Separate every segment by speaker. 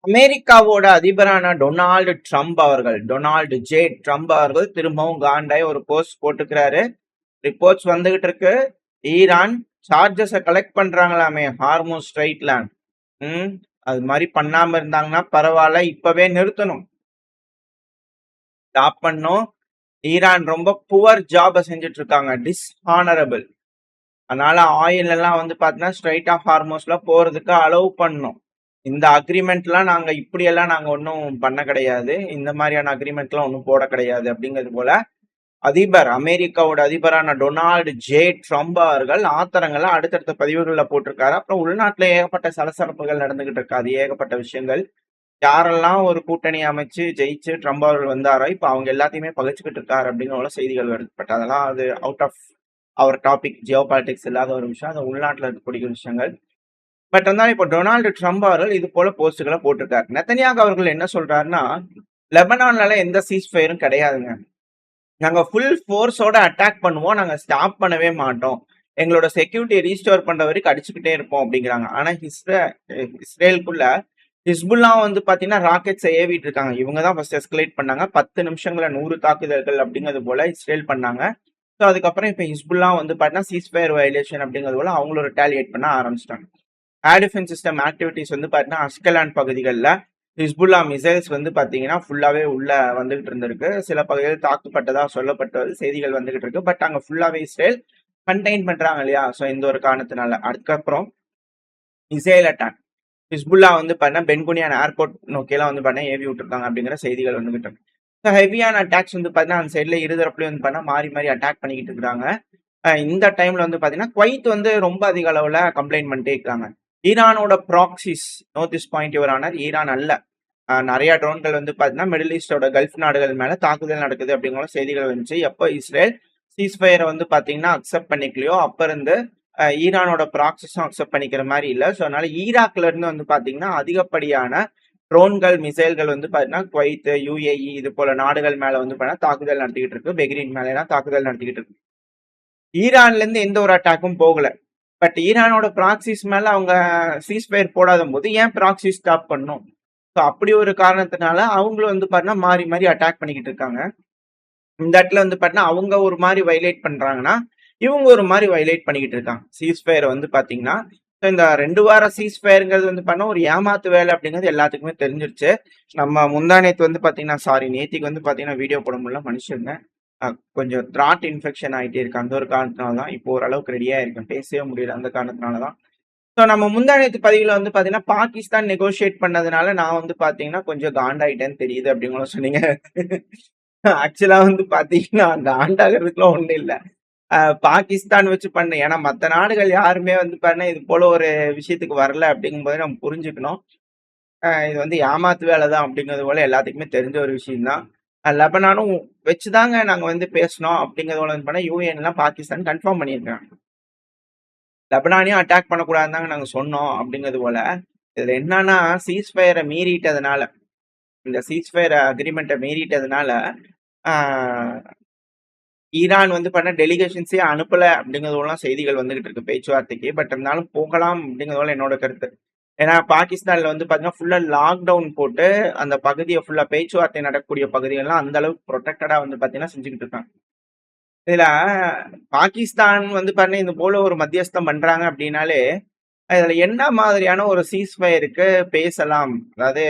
Speaker 1: அமெரிக்காவோட அதிபரான Donald J Trump அவர்கள் திரும்பவும் காண்டாய் ஒரு போஸ்ட் போட்டுக்கிறாரு. ரிப்போர்ட்ஸ் வந்துகிட்டு இருக்கு. ஈரான் சார்ஜஸை கலெக்ட் பண்றாங்களாமே ஹார்மோஸ் ஸ்ட்ரைட்ல. அது மாதிரி பண்ணாம இருந்தாங்கன்னா பரவாயில்ல, இப்பவே நிறுத்தணும், ஸ்டாப் பண்ணும். ஈரான் ரொம்ப புவர் ஜாப செஞ்சுட்டு இருக்காங்க, டிஸ்ஹானரபிள். அதனால ஆயில் எல்லாம் வந்து பாத்தீங்கன்னா ஸ்ட்ரைட் ஆஃப் ஹார்மோஸ்ல போறதுக்கு அலோவ் பண்ணணும். இந்த அக்ரிமெண்ட்லாம் நாங்க இப்படியெல்லாம் நாங்க ஒன்றும் பண்ண கிடையாது, இந்த மாதிரியான அக்ரிமெண்ட்லாம் ஒன்றும் போட கிடையாது அப்படிங்கிறது போல அமெரிக்காவோட அதிபரான டொனால்டு ஜே ட்ரம்ப் அவர்கள் ஆத்திரங்களை அடுத்தடுத்த பதிவுகளில் போட்டிருக்காரு. அப்புறம் உள்நாட்டுல ஏகப்பட்ட சலசலப்புகள் நடந்துகிட்டு இருக்காது, ஏகப்பட்ட விஷயங்கள். யாரெல்லாம் ஒரு கூட்டணி அமைச்சு ஜெயிச்சு ட்ரம்ப் அவர்கள் வந்தாரோ இப்ப அவங்க எல்லாத்தையுமே பகிச்சுக்கிட்டு இருக்காரு அப்படிங்கிற செய்திகள் வருது. பட் அதெல்லாம் அது out of our topic, geopolitics இல்லாத ஒரு விஷயம், அது உள்நாட்டுல இருக்கக்கூடிய விஷயங்கள். பட் இருந்தாலும் இப்போ டொனால்டு ட்ரம்ப் அவர்கள் இது போல போஸ்டுகளை போட்டிருக்காரு. நெத்தனியாக அவர்கள் என்ன சொல்றாருன்னா, லெபனான்ல எந்த சீஸ்ஃபயரும் கிடையாதுங்க, நாங்க ஃபுல் ஃபோர்ஸோட அட்டாக் பண்ணுவோம், நாங்க ஸ்டாப் பண்ணவே மாட்டோம், எங்களோட செக்யூரிட்டி ரீஸ்டோர் பண்ற வரைக்கும் அடிச்சுக்கிட்டே இருப்போம் அப்படிங்கிறாங்க. ஆனா இஸ்ரேலுக்குள்ள ஹிஸ்புல்லா வந்து பாத்தீங்கன்னா ராக்கெட்ஸை ஏவிட்டு இருக்காங்க. இவங்க தான் ஃபர்ஸ்ட் எஸ்கலேட் பண்ணாங்க. 10 நிமிஷங்கள 100 தாக்குதல்கள் அப்படிங்கிறது போல இஸ்ரேல் பண்ணாங்க. ஸோ அதுக்கப்புறம் இப்போ ஹிஸ்புல்லா வந்து பாத்தீங்கன்னா சீஸ்ஃபயர் வயலேஷன் அப்படிங்கிறது போல அவங்களும் ரிட்டாலியேட் பண்ண ஆரம்பிச்சிட்டாங்க. ஏர் டிஃபென்ஸ் சிஸ்டம் ஆக்டிவிட்டிஸ் வந்து பாத்தீங்கன்னா அஸ்கலான் பகுதிகளில் ஹிஸ்புல்லா மிசைல்ஸ் வந்து பாத்தீங்கன்னா ஃபுல்லாவே உள்ள வந்துகிட்டு இருந்திருக்கு. சில பகுதிகள் தாக்கப்பட்டதா சொல்லப்பட்ட செய்திகள் வந்துகிட்டு இருக்கு. பட் அங்க ஃபுல்லாவே இஸ்ரேல் கண்டெயின் பண்றாங்க இல்லையா? ஸோ இந்த ஒரு காரணத்தினால அதுக்கப்புறம் இஸ்ரேல் அட்டாக் ஹிஸ்புல்லா வந்து பண்ண பென்குனியான் ஏர்போர்ட் நோக்கியெல்லாம் வந்து பண்ண ஏவி விட்டுருக்காங்க அப்படிங்கிற செய்திகள் வந்துகிட்டு இருக்கு. ஸோ ஹெவியான அட்டாக்ஸ் வந்து பார்த்தீங்கன்னா அந்த சைட்ல இருதரப்புலையும் வந்து பண்ண மாறி மாறி அட்டாக் பண்ணிக்கிட்டு இருக்காங்க. இந்த டைம்ல வந்து பார்த்தீங்கன்னா குவைத் வந்து ரொம்ப அதிக அளவில் கம்ப்ளைண்ட் பண்ணிட்டே இருக்காங்க. ஈரானோட proxies no this point your honour, Iran அல்ல, நிறைய ட்ரோன்கள் வந்து பார்த்தீங்கன்னா மிடில் ஈஸ்டோட கல்ஃப் நாடுகள் மேல தாக்குதல் நடக்குது அப்படிங்கிற செய்திகள் வந்துச்சு. எப்போ இஸ்ரேல் சீஸ்ஃபயரை வந்து பார்த்தீங்கன்னா அக்செப்ட் பண்ணிக்கலையோ அப்ப இருந்து ஈரானோட ப்ராக்சிஸும் அக்செப்ட் பண்ணிக்கிற மாதிரி இல்லை. ஸோ அதனால ஈராக்ல இருந்து வந்து பார்த்தீங்கன்னா அதிகப்படியான ட்ரோன்கள் மிசைல்கள் வந்து பார்த்தீங்கன்னா குவைத், யுஏஇ இது போல நாடுகள் மேல வந்து பார்த்தீங்கன்னா தாக்குதல் நடத்திக்கிட்டு இருக்கு. பெஹ்ரைன் மேல தாக்குதல் நடத்திக்கிட்டு இருக்கு. ஈரான்ல இருந்து எந்த ஒரு அட்டாக்கும் போகல. பட் ஈரானோட ப்ராக்சிஸ் மேல அவங்க சீஸ்ஃபயர் போடாத போது ஏன் ப்ராக்சி ஸ்டாப் பண்ணும்? ஸோ அப்படி ஒரு காரணத்தினால அவங்களும் வந்து பார்த்தீங்கன்னா மாறி மாறி அட்டாக் பண்ணிக்கிட்டு இருக்காங்க. இந்த இடத்துல வந்து பார்த்தீங்கன்னா அவங்க ஒரு மாதிரி வைலேட் பண்றாங்கன்னா இவங்க ஒரு மாதிரி வைலேட் பண்ணிக்கிட்டு இருக்காங்க. சீஸ்ஃபயர் வந்து பாத்தீங்கன்னா இந்த 2 வார சீஸ்ஃபயருங்கிறது வந்து பண்ண ஒரு ஏமாத்து வேலை அப்படிங்கிறது எல்லாத்துக்குமே தெரிஞ்சிருச்சு. நம்ம முந்தானேத்து வந்து பாத்தீங்கன்னா நேத்திக்கு வந்து பாத்தீங்கன்னா வீடியோ போட முடியல, மனுஷங்க கொஞ்சம் த்ராட் இன்ஃபெக்ஷன் ஆகிட்டே இருக்கு. அந்த ஒரு காரணத்தினால தான் இப்போ ஓரளவுக்கு ரெடியா இருக்கேன், பேசவே முடியல அந்த காரணத்தினால தான். ஸோ நம்ம முந்தானேத்து பதிவுல வந்து பாத்தீங்கன்னா பாகிஸ்தான் நெகோசியேட் பண்ணதுனால நான் வந்து பாத்தீங்கன்னா கொஞ்சம் காண்டாயிட்டேன்னு தெரியுது அப்படிங்களும் சொன்னீங்க. ஆக்சுவலா வந்து பாத்தீங்கன்னா காண்டாகிறதுக்குலாம் ஒண்ணும் இல்லை, பாகிஸ்தான் வச்சு பண்ண. ஏன்னா மற்ற நாடுகள் யாருமே வந்து பண்ண இது போல ஒரு விஷயத்துக்கு வரல அப்படிங்கும்போது நம்ம புரிஞ்சுக்கணும். இது வந்து ஏமாத்து வேலை தான் அப்படிங்கிறது போல எல்லாத்துக்குமே தெரிஞ்ச ஒரு விஷயம் தான். லெபனானும் வச்சுதாங்க நாங்க வந்து பேசணும் அப்படிங்கிறது போல வந்து பண்ண யூஎன்லாம் பாகிஸ்தான் கன்ஃபார்ம் பண்ணியிருக்காங்க. லெபனானையும் அட்டாக் பண்ணக்கூடாதுதாங்க நாங்க சொன்னோம் அப்படிங்கிறது போல. இதுல என்னன்னா சீஸ்ஃபயரை மீறிட்டதுனால, இந்த சீஸ்ஃபயர் அக்ரிமெண்ட்டை மீறிட்டதுனால ஈரான் வந்து பண்ண டெலிகேஷன்ஸே அனுப்பல அப்படிங்கிறதெல்லாம் செய்திகள் வந்துகிட்டு இருக்கு பேச்சுவார்த்தைக்கு. பட் இருந்தாலும் போகலாம் அப்படிங்கிறதோட என்னோட கருத்து. ஏன்னா பாகிஸ்தான்ல வந்து பாத்தீங்கன்னா ஃபுல்லா லாக்டவுன் போட்டு அந்த பகுதியை ஃபுல்லா பேச்சுவார்த்தை நடக்கக்கூடிய பகுதிகள்லாம் அந்த அளவுக்கு ப்ரொடெக்டடா வந்து பாத்தீங்கன்னா செஞ்சுக்கிட்டு இருக்காங்க. இதுல பாகிஸ்தான் வந்து பாத்தீங்கன்னா இந்த போல ஒரு மத்தியஸ்தம் பண்றாங்க அப்படின்னாலே அதுல என்ன மாதிரியான ஒரு சீஸ்ஃபயருக்கு பேசலாம். அதாவது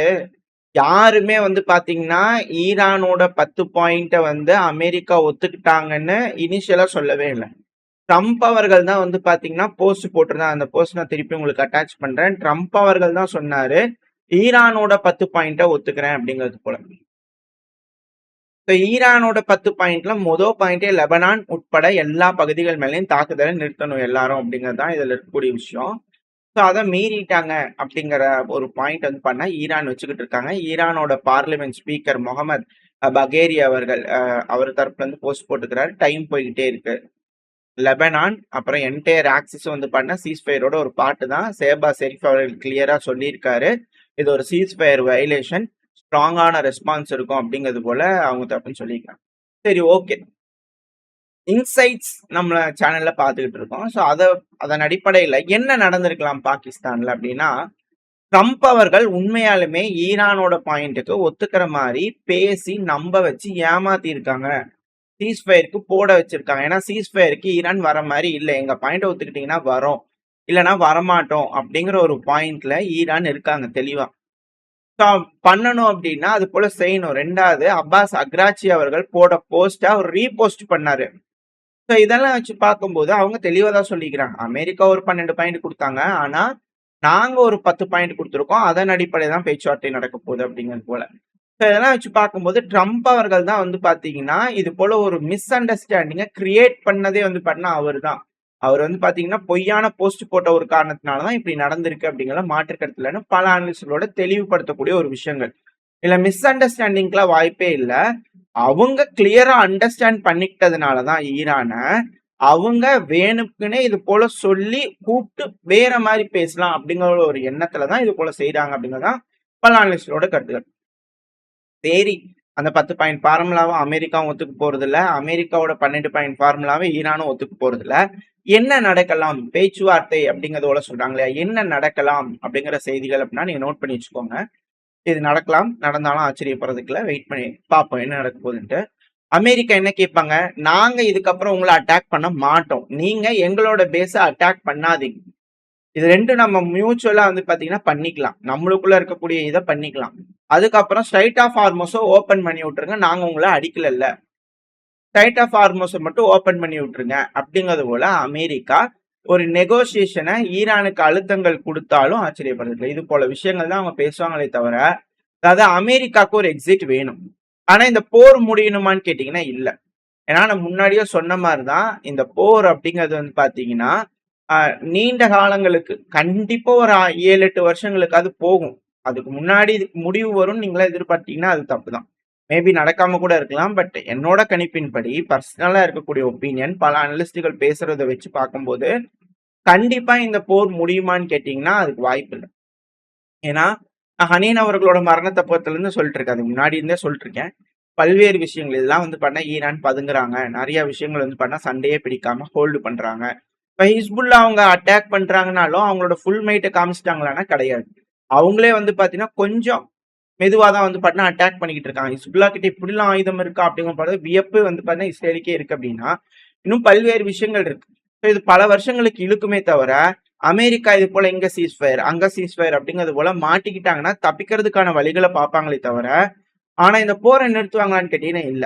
Speaker 1: யாருமே வந்து பாத்தீங்கன்னா ஈரானோட 10 பாயிண்ட வந்து அமெரிக்கா ஒத்துக்கிட்டாங்கன்னு இனிஷியலா சொல்லவே இல்லை. ட்ரம்ப் அவர்கள் தான் வந்து பாத்தீங்கன்னா போஸ்ட் போட்டிருந்தாங்க. அந்த போஸ்ட் நான் திருப்பி உங்களுக்கு அட்டாச் பண்றேன். ட்ரம்ப் அவர்கள் தான் சொன்னாரு ஈரானோட 10 பாயிண்ட ஒத்துக்கிறேன் அப்படிங்கிறது போல. ஈரானோட 10 பாயிண்ட்ல முதல் பாயிண்டே லெபனான் உட்பட எல்லா பகுதிகள் மேலேயும் தாக்குதலை நிறுத்தணும் எல்லாரும் அப்படிங்கிறது தான் இதுல இருக்கக்கூடிய விஷயம். ஸோ அதை மீறிட்டாங்க அப்படிங்கிற ஒரு பாயிண்ட் வந்து பண்ணா ஈரான் வச்சுக்கிட்டு இருக்காங்க. ஈரானோட பார்லிமெண்ட் ஸ்பீக்கர் முகமது பகேரி அவர்கள் அவர் தரப்புல இருந்து போஸ்ட் போட்டுக்கிறாரு. டைம் போய்கிட்டே இருக்கு. லெபனான் அப்புறம் என்டையர் ஆக்சிஸ் வந்து பண்ண சீஸ்ஃபயரோட ஒரு பாட்டு தான். சேபா ஷெரீப் அவர்கள் கிளியரா சொல்லியிருக்காரு, இது ஒரு சீஸ்ஃபயர் வயலேஷன், ஸ்ட்ராங்கான ரெஸ்பான்ஸ் இருக்கும் அப்படிங்கிறது போல அவங்க தப்புன்னு சொல்லியிருக்காங்க. சரி, ஓகே. இன்சைட்ஸ் நம்ம சேனல்ல பார்த்துக்கிட்டு இருக்கோம். ஸோ அதன் அடிப்படையில் என்ன நடந்திருக்கலாம் பாகிஸ்தான்ல அப்படின்னா, ட்ரம்ப் அவர்கள் உண்மையாலுமே ஈரானோட பாயிண்ட்டுக்கு ஒத்துக்கிற மாரி பேசி நம்ப வச்சு ஏமாத்தியிருக்காங்க. சீஸ்ஃபயருக்கு போட வச்சிருக்காங்க. ஏன்னா சீஸ்ஃபயருக்கு ஈரான் வர மாரி இல்ல. எங்க பாயிண்ட்ட ஒத்துக்கிட்டீங்கன்னா வரோம். இல்லன்னா வரமாட்டோம் அப்படிங்கிற ஒரு பாயிண்ட்ல ஈரான் இருக்காங்க தெளிவா. பண்ணணும் அப்படின்னா அது போல செய்யணும். 2வது அப்பாஸ் அக்ராச்சி அவர்கள் போட போஸ்ட அவர் ரீபோஸ்ட் பண்ணாரு. இதெல்லாம் வச்சு பார்க்கும்போது அவங்க தெளிவா தான் சொல்லிக்கிறாங்க. அமெரிக்கா ஒரு 12 பாயிண்ட் குடுத்தாங்க. ஆனா, நாங்க ஒரு 10 பாயிண்ட் குடுத்துருக்கோம். அதன் அடிப்படையில தான் பேச்சுவார்த்தை நடக்க போகுது அப்படிங்கிறது போல. இதெல்லாம் வச்சு பார்க்கும்போது ட்ரம்ப் அவர்கள் தான் வந்து பார்த்தீங்கன்னா, இது போல ஒரு மிஸ் அண்டர்ஸ்டாண்டிங்க கிரியேட் பண்ணதே வந்து பார்த்தீங்கன்னா அவர்தான். அவர் வந்து பார்த்தீங்கன்னா, பொய்யான போஸ்ட் போட்ட ஒரு காரணத்தினால தான் இப்படி நடந்திருக்கு அப்படிங்கிற மாற்று கருத்து இல்லன்னு பல அனலிஸ்ட்களோட தெளிவுபடுத்தக்கூடிய ஒரு விஷயங்கள். இதுல மிஸ் அண்டர்ஸ்டாண்டிங்க்குலாம் வாய்ப்பே இல்ல. அவங்க கிளியரா அண்டர்ஸ்டாண்ட் பண்ணிக்கிட்டதுனால தான் ஈரான, அவங்க வேணுக்குன்னே இது போல சொல்லி கூப்பிட்டு வேற மாரி பேசலாம் அப்படிங்கிற ஒரு எண்ணத்துல தான் இது போல செய்றாங்க அப்படிங்கிறது தான் பல அனலிஸ்ட்களோட கருத்துக்கள். சரி, அந்த 10 பாயிண்ட் ஃபார்முலாவ அமெரிக்காவும் ஒத்துக்க போறதில்ல. அமெரிக்காவோட 12 பாயிண்ட் ஃபார்முலாவ ஈரானும் ஒத்துக்க போறதில்ல. என்ன நடக்கலாம்? பேச்சுவார்த்தை அப்படிங்கிறது போல சொல்றாங்க இல்லையா? என்ன நடக்கலாம்? அப்படிங்கிற செய்திகள் அப்படின்னா நீங்க நோட் பண்ணி வச்சுக்கோங்க. இது நடக்கலாம். நடந்தாலும் ஆச்சரியப்படுறதுக்கு இல்ல. வெயிட் பண்ணி பார்ப்போம் என்ன நடக்க போகுதுன்ட்டு. அமெரிக்கா என்ன கேட்பாங்க? நாங்க இதுக்கப்புறம் உங்கள அட்டாக் பண்ண மாட்டோம். நீங்க எங்களோட பேஸ அட்டாக் பண்ணாதீங்க. இது 2ம் நம்ம மியூச்சுவலா வந்து பார்த்தீங்கன்னா பண்ணிக்கலாம். நம்மளுக்குள்ள இருக்கக்கூடிய இத பண்ணிக்கலாம். அதுக்கப்புறம் ஸ்ட்ரைட் ஆஃப் ஹார்மோஸ ஓப்பன் பண்ணி விட்டுருங்க. நாங்க உங்கள அடிக்கலல்ல. ஸ்ட்ரைட் ஆஃப் ஹார்மோஸ மட்டும் ஓப்பன் பண்ணி விட்டுருங்க. அப்படிங்கிறது போல அமெரிக்கா ஒரு நெகோசியேஷன ஈரானுக்கு அழுத்தங்கள் குடுத்தாலும் ஆச்சரியப்படுறதில்ல. இது போல விஷயங்கள் தான் அவங்க பேசுவாங்களே தவிர, அதாவது அமெரிக்காவுக்கு ஒரு எக்ஸிட் வேணும். ஆனா இந்த போர் முடியணுமான்னு கேட்டீங்கன்னா இல்ல. ஏன்னா நான் முன்னாடியே சொன்ன மாரி தான் இந்த போர் அப்படிங்கிறது வந்து பார்த்தீங்கன்னா, நீண்ட காலங்களுக்கு கண்டிப்பா ஒரு 7, 8 வருஷங்களுக்காவது போகும். அதுக்கு முன்னாடி இதுக்கு முடிவு வரும்னு நீங்களே எதிர்பார்த்தீங்கன்னா அது தப்பு தான். மேபி நடக்காம கூட இருக்கலாம். பட் என்னோட கணிப்பின்படி பர்சனலா இருக்கக்கூடிய ஒப்பீனியன் பல அனலிஸ்ட்டுகள் பேசுறத வச்சு பார்க்கும்போது, கண்டிப்பா இந்த போர் முடியுமான்னு கேட்டீங்கன்னா அதுக்கு வாய்ப்பு இல்ல. ஏன்னா, ஹனீன் அவர்களோட மரணத்த பொறுத்தலருந்து சொல்லிட்டு இருக்கேன். அதுக்கு முன்னாடி இருந்தே சொல்லிட்டு இருக்கேன். பல்வேறு விஷயங்கள் இதெல்லாம் வந்து பண்ணா ஈரான் பதுங்குறாங்க. நெறைய விஷயங்கள் வந்து பண்ணா சண்டையே பிடிக்காம ஹோல்டு பண்றாங்க. இப்ப ஹிஸ்புல்லா அவங்க அட்டாக் பண்றாங்கனாலும் அவங்களோட ஃபுல் மைட்ட காமிச்சுட்டாங்களான்னா கிடையாது. அவங்களே வந்து பார்த்தீங்கன்னா, கொஞ்சம் மெதுவா தான் வந்து பார்த்தீங்கன்னா அட்டாக் பண்ணிக்கிட்டு இருக்காங்க. ஹிஸ்புல்லா கிட்ட இப்படிலாம் ஆயுதம் இருக்கா? அப்படிங்கும்போது வியப்பு வந்து பார்த்தீங்கன்னா இஸ்ரேலுக்கே இருக்கு அப்படின்னா, இன்னும் பல்வேறு விஷயங்கள் இருக்கு. இது பல வருஷங்களுக்கு இழுக்குமே தவிர, அமெரிக்கா இது போல இங்க சீஸ்ஃபயர், அங்க சீஸ்ஃபயர் அப்படிங்கிறது போல மாட்டிக்கிட்டாங்கன்னா, தப்பிக்கிறதுக்கான வழிகள பார்ப்பாங்களே தவிர, ஆனா இந்த போர நிறுத்துவாங்களான்னு கேட்டீங்கன்னா இல்ல.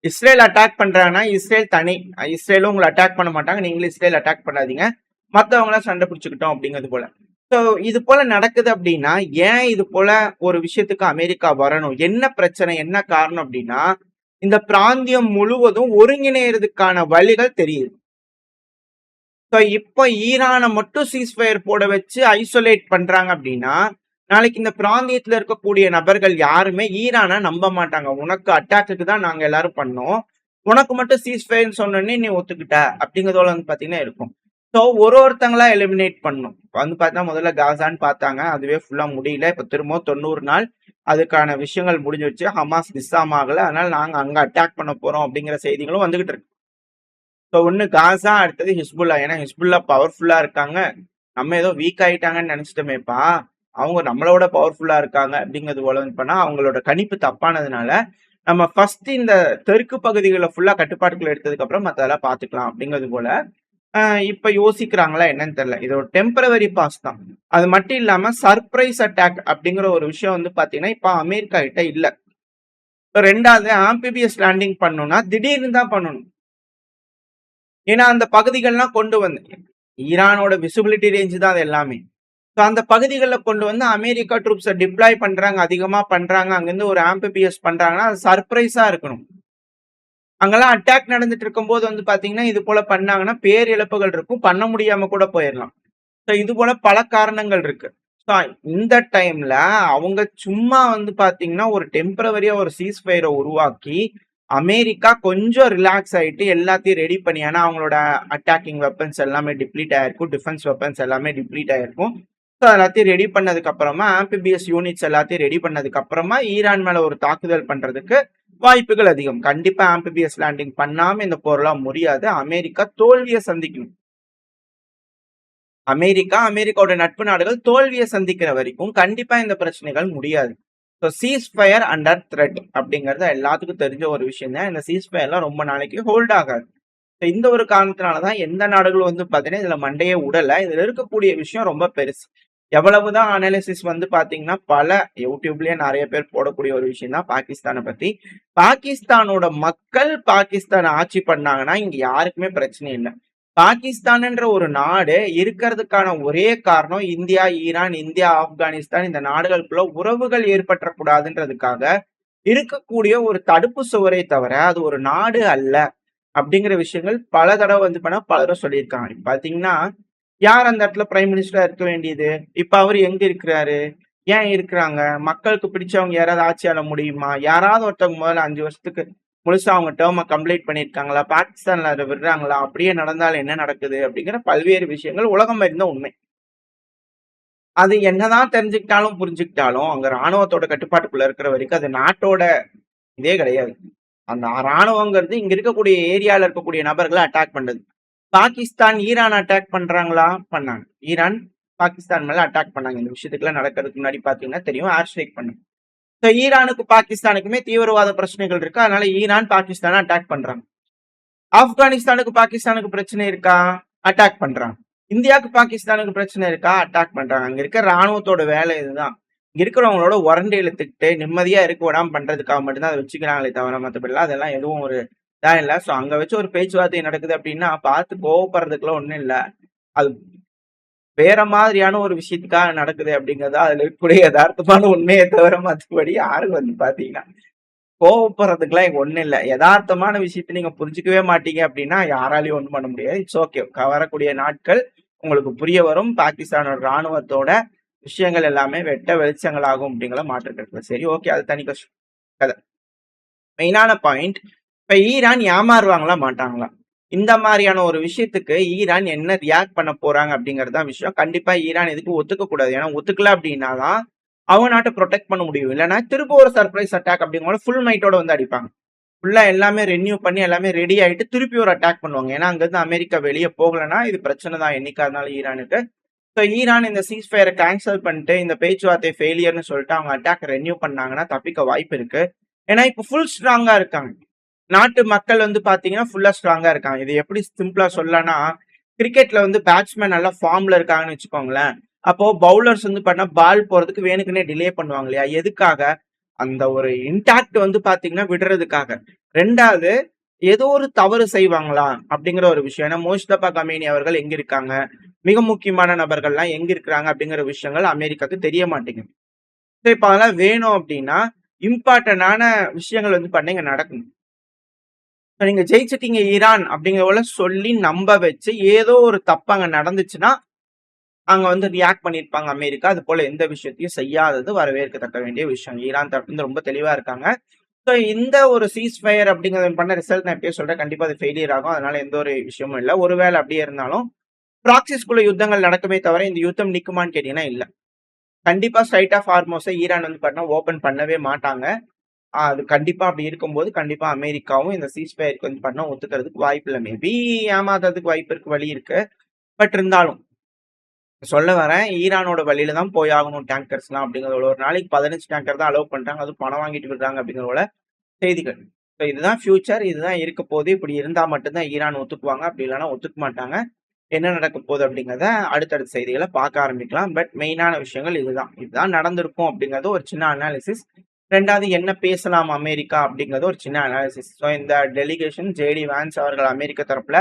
Speaker 1: இஸ்ரேல் அட்டாக் பண்றாங்கன்னா, இஸ்ரேல் தனி. இஸ்ரேலும் உங்கள அட்டாக் பண்ண மாட்டாங்க. நீங்களும் இஸ்ரேல் அட்டாக் பண்ணாதீங்க. மத்தவங்கலாம் சண்டை பிடிச்சுக்கிட்டோம் அப்படிங்கிறது போல. ஸோ இது போல நடக்குது அப்படின்னா, ஏன் இது போல ஒரு விஷயத்துக்கு அமெரிக்கா வரணும்? என்ன பிரச்சனை? என்ன காரணம் அப்படின்னா, இந்த பிராந்தியம் முழுவதும் ஒருங்கிணையறதுக்கான வழிகள் தெரியுது. ஸோ இப்ப ஈரான மட்டும் சீஸ்ஃபயர் போட வச்சு ஐசோலேட் பண்றாங்க அப்படின்னா, நாளைக்கு இந்த பிராந்தியத்துல இருக்கக்கூடிய நபர்கள் யாருமே ஈரான நம்ப மாட்டாங்க. உனக்கு அட்டாக்குக்கு தான் நாங்க எல்லாரும் பண்ணோம். உனக்கு மட்டும் சீஸ்ஃபயர்ன்னு சொன்னோனே நீ ஒத்துக்கிட்ட அப்படிங்கிறதோட வந்து பார்த்தீங்கன்னா இருக்கும். ஸோ ஒருத்தங்களா எலிமினேட் பண்ணணும். இப்ப வந்து பார்த்தா முதல்ல காசான்னு பார்த்தாங்க. அதுவே ஃபுல்லா முடியல. இப்ப திரும்பவும் 90 நாள் அதுக்கான விஷயங்கள் முடிஞ்சிருச்சு. ஹமாஸ் டிஸ்ஆர்ம் ஆகல. அதனால நாங்க அங்க அட்டாக் பண்ண போறோம் அப்படிங்கிற செய்திகளும் வந்துகிட்டு இருக்கு. ஸோ ஒண்ணு காசா, அடுத்தது ஹிஸ்புல்லா. ஏன்னா ஹிஸ்புல்லா பவர்ஃபுல்லா இருக்காங்க. நம்ம ஏதோ வீக் ஆயிட்டாங்கன்னு நினைச்சிட்டோமேப்பா. அவங்க நம்மளோட பவர்ஃபுல்லா இருக்காங்க அப்படிங்கிறது போல வந்து பண்ணா அவங்களோட கணிப்பு தப்பானதுனால, நம்ம ஃபர்ஸ்ட் இந்த தெற்கு பகுதிகள ஃபுல்லா கட்டுப்பாட்டுக்குள்ள எடுத்ததுக்கு அப்புறம் மத்ததெல்லாம் பார்த்துக்கலாம் அப்படிங்கிறது போல, இப்ப யோசிக்கிறாங்களா என்னன்னு தெரியல. இது ஒரு டெம்பரவரி பாஸ் தான். அது மட்டும் இல்லாம சர்ப்ரைஸ் அட்டாக் அப்படிங்கிற ஒரு விஷயம் வந்து பார்த்தீங்கன்னா, இப்ப அமெரிக்கா கிட்ட இல்ல. 2வது ஆம்பிபியஸ் லேண்டிங் பண்ணணும்னா திடீர்னு தான் பண்ணணும். ஏன்னா அந்த பகுதிகள்லாம் கொண்டு வந்து ஈரானோட விசிபிலிட்டி ரேஞ்ச் தான் அது எல்லாமே. ஸோ அந்த பகுதிகள்ல கொண்டு வந்து அமெரிக்கா ட்ரூப்ஸ டிப்ளாய் பண்றாங்க, அதிகமா பண்றாங்க. அங்கிருந்து ஒரு ஆம்பிபிஎஸ் பண்றாங்கன்னா, அது சர்ப்ரைஸா இருக்கணும். அங்கெல்லாம் அட்டாக் நடந்துட்டு இருக்கும்போது வந்து பார்த்தீங்கன்னா, இது போல பண்ணாங்கன்னா பேரிழப்புகள் இருக்கும். பண்ண முடியாம கூட போயிரலாம். ஸோ இது போல பல காரணங்கள் இருக்கு. ஸோ இந்த டைம்ல அவங்க சும்மா வந்து பார்த்தீங்கன்னா, ஒரு டெம்பரவரியா ஒரு சீஸ்ஃபயர உருவாக்கி, அமெரிக்கா கொஞ்சம் ரிலாக்ஸ் ஆயிட்டு எல்லாத்தையும் ரெடி பண்ணி ஏன்னா அவங்களோட அட்டாக்கிங் வெப்பன்ஸ் எல்லாமே டிப்ளீட் ஆயிருக்கும். டிஃபென்ஸ் வெப்பன்ஸ் எல்லாமே டிப்ளீட் ஆயிருக்கும். ஸோ எல்லாத்தையும் ரெடி பண்ணதுக்கு அப்புறமா ஆம்பிபிஎஸ் யூனிட்ஸ் எல்லாத்தையும் ரெடி பண்ணதுக்கு அப்புறமா ஈரான் மேல ஒரு தாக்குதல் பண்றதுக்கு வாய்ப்புகள் அதிகம். கண்டிப்பா ஆம்பிபிஎஸ் லேண்டிங் பண்ணாம இந்த போர்லாம் முடியாது. அமெரிக்கா தோல்வியை சந்திக்கணும். அமெரிக்காவோட நட்பு நாடுகள் தோல்வியை சந்திக்கிற வரைக்கும் கண்டிப்பா இந்த பிரச்சனைகள் முடியாது. So cheese fire under thread அப்படிங்கிறது எல்லாத்துக்கும் தெரிஞ்ச ஒரு விஷயம் தான். இந்த சீஸ் ஃபயர்லாம் ரொம்ப நாளைக்கு ஹோல்ட் ஆகாது. ஸோ இந்த ஒரு காரணத்தினால தான் எந்த நாடுகளும் வந்து பார்த்தீங்கன்னா இதுல மண்டையே உடல. இதுல இருக்கக்கூடிய விஷயம் ரொம்ப பெருசு. எவ்வளவுதான் அனாலிசிஸ் வந்து பாத்தீங்கன்னா பல யூடியூப்லயே நிறைய பேர் போடக்கூடிய ஒரு விஷயம் தான் பாகிஸ்தானை பத்தி. பாகிஸ்தானோட மக்கள் பாகிஸ்தான் ஆட்சி பண்ணாங்கன்னா இங்க யாருக்குமே பிரச்சனை இல்லை. பாகிஸ்தான்ன்ற ஒரு நாடு இருக்கிறதுக்கான ஒரே காரணம் இந்தியா, ஈரான், இந்தியா, ஆப்கானிஸ்தான் இந்த நாடுகளுக்குள்ள உறவுகள் ஏற்பற்றக்கூடாதுன்றதுக்காக இருக்கக்கூடிய ஒரு தடுப்பு சுவரை தவிர அது ஒரு நாடு அல்ல அப்படிங்கிற விஷயங்கள் பல தடவை வந்து பண்ண பலரும் சொல்லியிருக்காங்க. பாத்தீங்கன்னா யார் அந்த இடத்துல பிரைம் மினிஸ்டரா இருக்க வேண்டியது? இப்ப அவரு எங்க இருக்கிறாரு? ஏன் இருக்கிறாங்க? மக்களுக்கு பிடிச்சவங்க யாராவது ஆட்சி ஆள முடியுமா? யாராவது ஒருத்தவங்க முதல்ல 5 வருஷத்துக்கு முழுசா அவங்க டேர்ம கம்ப்ளீட் பண்ணியிருக்காங்களா? பாகிஸ்தான்ல அத விடுறாங்களா? அப்படியே நடந்தால் என்ன நடக்குது? அப்படிங்கிற பல்வேறு விஷயங்கள் உலகம் அறிந்த உண்மை. அது என்னதான் தெரிஞ்சுக்கிட்டாலும், புரிஞ்சுக்கிட்டாலும், அங்க ராணுவத்தோட கட்டுப்பாட்டுக்குள்ள இருக்கிற வரைக்கும் அது நாட்டோட இதே கிடையாது. அந்த ராணுவங்கிறது இங்க இருக்கக்கூடிய ஏரியால இருக்கக்கூடிய நபர்களை அட்டாக் பண்றது. பாகிஸ்தான் ஈரான் அட்டாக் பண்றாங்களா? பண்ணாங்க. ஈரான் பாகிஸ்தான் மேல அட்டாக் பண்ணாங்க. இந்த விஷயத்துக்குலாம் நடக்கிறதுக்கு முன்னாடி பாத்தீங்கன்னா தெரியும், ஏர் ஸ்ட்ரைக் பண்ணாங்க. ஸோ ஈரானுக்கு பாகிஸ்தானுக்குமே தீவிரவாத பிரச்சனைகள் இருக்கு. அதனால ஈரான் பாகிஸ்தானை அட்டாக் பண்றாங்க. ஆப்கானிஸ்தானுக்கு பாகிஸ்தானுக்கு பிரச்சனை இருக்கா? அட்டாக் பண்றாங்க. இந்தியாவுக்கு பாகிஸ்தானுக்கு பிரச்சனை இருக்கா? அட்டாக் பண்றாங்க. அங்க இருக்க ராணுவத்தோட வேலை இதுதான். இங்க இருக்கிறவங்களோட உரண்டு இழுத்துக்கிட்டு நிம்மதியா இருக்க விடாம பண்றதுக்காக மட்டும்தான் அதை வச்சுக்கிறாங்களே தவிர மற்றபடிலாம் அதெல்லாம் எதுவும் ஒரு இதா இல்ல. ஸோ அங்க வச்சு ஒரு பேச்சுவார்த்தை நடக்குது அப்படின்னா பார்த்து கோவப்படுறதுக்குலாம் ஒண்ணும் இல்ல. அது வேற மாதிரியான ஒரு விஷயத்துக்காக நடக்குது அப்படிங்கறதா அதுல இருக்கக்கூடிய யதார்த்தமான உண்மையை தவிர மற்றபடி யாரும் வந்து பாத்தீங்கன்னா கோவப்படுறதுக்குலாம் இங்க ஒண்ணும் இல்ல. யதார்த்தமான விஷயத்தை நீங்க புரிஞ்சுக்கவே மாட்டீங்க அப்படின்னா யாராலையும் ஒண்ணும் பண்ண முடியாது. It's okay. வரக்கூடிய நாட்கள் உங்களுக்கு புரிய வரும். பாகிஸ்தானோட ராணுவத்தோட விஷயங்கள் எல்லாமே வெட்ட வெளிச்சங்களாகும் அப்படிங்கிற மாற்றுக்கிறது. சரி, ஓகே, அது தனி கதை. மெயினான பாயிண்ட், இப்ப ஈரான் ஏமாறுவாங்களா மாட்டாங்களா? இந்த மாதிரியான ஒரு விஷயத்துக்கு ஈரான் என்ன ரியாக்ட் பண்ண போறாங்க அப்படிங்கறதுதான் விஷயம். கண்டிப்பா ஈரான் இதுக்கு ஒத்துக்க கூடாது. ஏன்னா ஒத்துக்கல அப்படின்னாதான் அவங்க நாட்டை ப்ரொடெக்ட் பண்ண முடியும். இல்லைன்னா திரும்ப ஒரு சர்ப்ரைஸ் அட்டாக் அப்படிங்கும்போது ஃபுல் மைட்டோட வந்து அடிப்பாங்க. ஃபுல்லா எல்லாமே ரெனியூ பண்ணி எல்லாமே ரெடி ஆயிட்டு திருப்பி ஒரு அட்டாக் பண்ணுவாங்க. ஏன்னா அங்கிருந்து அமெரிக்கா வெளியே போகலன்னா இது பிரச்சனை தான் என்னைக்கா இருந்தாலும் ஈரானுக்கு. ஸோ ஈரான் இந்த சீஸ் ஃபயரை கேன்சல் பண்ணிட்டு இந்த பேச்சுவார்த்தை ஃபெயிலியர்னு சொல்லிட்டு அவங்க அட்டாக் ரெனியூ பண்ணாங்கன்னா தப்பிக்க வாய்ப்பு இருக்கு. ஏன்னா இப்ப ஃபுல் ஸ்ட்ராங்கா இருக்காங்க. நாட்டு மக்கள் வந்து பாத்தீங்கன்னா ஃபுல்லா ஸ்ட்ராங்கா இருக்காங்க. இது எப்படி சிம்பிளா சொல்லனா, கிரிக்கெட்ல வந்து பேட்ஸ்மேன் நல்லா ஃபார்ம்ல இருக்காங்கன்னு வச்சுக்கோங்களேன். அப்போ பவுலர்ஸ் வந்து பண்ணா பால் போறதுக்கு வேணுக்குன்னே டிலே பண்ணுவாங்க இல்லையா? எதுக்காக? அந்த ஒரு இன்டாக்ட் வந்து பாத்தீங்கன்னா விடுறதுக்காக. 2வது ஏதோ ஒரு தவறு செய்வாங்களா அப்படிங்கிற ஒரு விஷயம். ஏன்னா மோஸ்தபா கமேனி அவர்கள் எங்க இருக்காங்க, மிக முக்கியமான நபர்கள்லாம் எங்க இருக்கிறாங்க அப்படிங்கிற விஷயங்கள் அமெரிக்காவுக்கு தெரிய மாட்டேங்குது. இப்ப அதெல்லாம் வேணும் அப்படின்னா இம்பார்ட்டன்டான விஷயங்கள் வந்து பண்ண இங்க நடக்கணும். நீங்க ஜெயிச்சிட்டீங்க ஈரான் அப்படிங்கிற சொல்லி நம்ப வச்சு ஏதோ ஒரு தப்பு அங்க நடந்துச்சுன்னா அங்க வந்து ரியாக்ட் பண்ணிருப்பாங்க அமெரிக்கா. அது போல எந்த விஷயத்தையும் செய்யாதது வரவேற்கத்தக்க வேண்டிய விஷயம். ஈரான் தரப்பு வந்து ரொம்ப தெளிவா இருக்காங்க. ஸோ இந்த ஒரு சீஸ் ஃபயர் அப்படிங்கிறது பண்ண ரிசல்ட் நான் எப்பயே சொல்றேன், கண்டிப்பா அது ஃபெயிலியர் ஆகும். அதனால எந்த ஒரு விஷயமும் இல்லை. ஒருவேளை அப்படியே இருந்தாலும் ப்ராக்சிஸ்குள்ள யுத்தங்கள் நடக்குமே தவிர இந்த யுத்தம் நிக்குமான்னு கேட்டீங்கன்னா இல்ல. கண்டிப்பா ஸ்ட்ரைட் ஆஃப் ஹார்மோஸை ஈரான் வந்து பார்த்தீங்கன்னா ஓபன் பண்ணவே மாட்டாங்க. அது கண்டிப்பா அப்படி இருக்கும்போது கண்டிப்பா அமெரிக்காவும் இந்த சீஸ் ஃபயருக்கு வந்து பண்ண ஒத்துக்கிறதுக்கு வாய்ப்பு இல்லை. மேபி ஏமாத்துறதுக்கு வாய்ப்பு இருக்கு, வழி இருக்கு. பட் இருந்தாலும் சொல்ல வரேன், ஈரானோட வழியில தான் போய் ஆகணும் டேங்கர்ஸ்லாம் அப்படிங்கிறத ஒரு நாளைக்கு 15 டேங்கர் தான் அலோவ் பண்றாங்க. அது பணம் வாங்கிட்டு விடுறாங்க அப்படிங்கிறத செய்திகள். ஸோ இதுதான் ஃபியூச்சர், இதுதான் இருக்க போது. இப்படி இருந்தா மட்டும்தான் ஈரான் ஒத்துக்குவாங்க. அப்படி இல்லைன்னா ஒத்துக்க மாட்டாங்க. என்ன நடக்க போகுது அப்படிங்கிறத அடுத்தடுத்த செய்திகளை பார்க்க ஆரம்பிக்கலாம். பட் மெயினான விஷயங்கள் இதுதான் நடந்திருக்கும் அப்படிங்கிறது ஒரு சின்ன அனாலிசிஸ். 2வது என்ன பேசலாம் அமெரிக்கா அப்படிங்கிறது ஒரு சின்ன அனாலிசிஸ். ஸோ இந்த டெலிகேஷன் ஜேடி வான்ஸ் அவர்கள் அமெரிக்க தரப்புல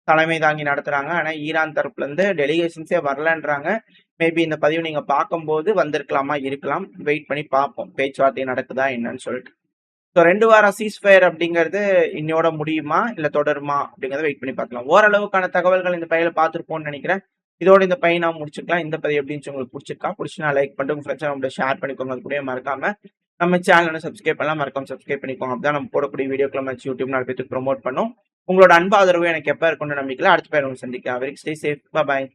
Speaker 1: தலைமை தாங்கி நடத்துறாங்க. ஆனா ஈரான் தரப்புல இருந்து டெலிகேஷன்ஸே வரலன்றாங்க. மேபி இந்த பதிவு நீங்க பார்க்கும்போது வந்திருக்கலாமா, இருக்கலாம். வெயிட் பண்ணி பார்ப்போம் பேச்சுவார்த்தை நடக்குதா என்னன்னு சொல்லிட்டு. ஸோ 2 வாரம் சீஸ் ஃபயர் அப்படிங்கிறது இன்னையோட முடியுமா இல்ல தொடருமா அப்படிங்கிறத வெயிட் பண்ணி பார்க்கலாம். ஓரளவுக்கான தகவல்கள் இந்த பையில பார்த்துருப்போம்னு நினைக்கிறேன். இதோட இந்த பையன் நான் முடிச்சுக்கலாம். இந்த பதிவு எப்படி உங்களுக்கு பிடிச்சிருக்கா? பிடிச்சினா லைக் பண்ணிட்டு உங்க ஃப்ரெண்ட்ஸ் ஷேர் பண்ணிக்கோங்க. அது கூட மறக்காம நம்ம சேனலை சப்ஸ்கிரைப் பண்ணலாம், மறக்காம சப்ஸ்கிரைப் பண்ணிக்கோங்க. அப்பதான் நம்ம போடக்கூடிய வீடியோக்களை நம்ம யூடியூப் நாலு பேருக்கு ப்ரொமோட் பண்ணும். உங்களோட அன்பு ஆதரவு எனக்கு எப்ப இருக்கும்னு நம்பிக்கல. அடுத்த பேர் சந்திக்கலாம். Very stay safe. பாய்.